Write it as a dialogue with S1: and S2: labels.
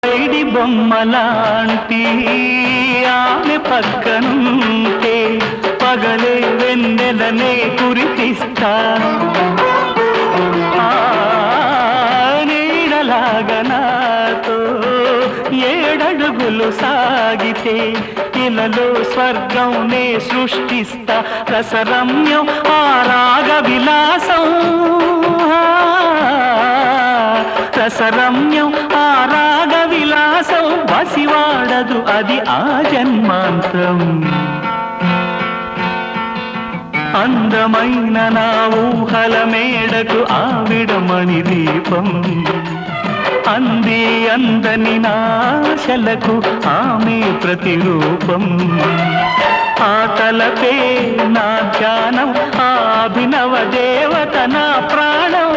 S1: ID బొమ్మలాంటి ఆమె పక్కనుంటే పగలే వెన్నెలనే కురిపిస్తా నీడలాగా నాతో ఏడడుగులు సాగితే ఇలలో స్వర్గం నే సృష్టిస్తా రసరమ్యం ఆ రాగ విలాసం రసరమ్యం ఆ రాగ విలాసం వసివాడదు అది ఆ జన్మాంతం అందమైన నా ఊహల మేడకు ఆవిడమణి దీపం అంది అందని నాశలకు ఆమె ప్రతిరూపం ఆ తలపే నా ధ్యానం ఆ అభినవ దేవత నా ప్రాణం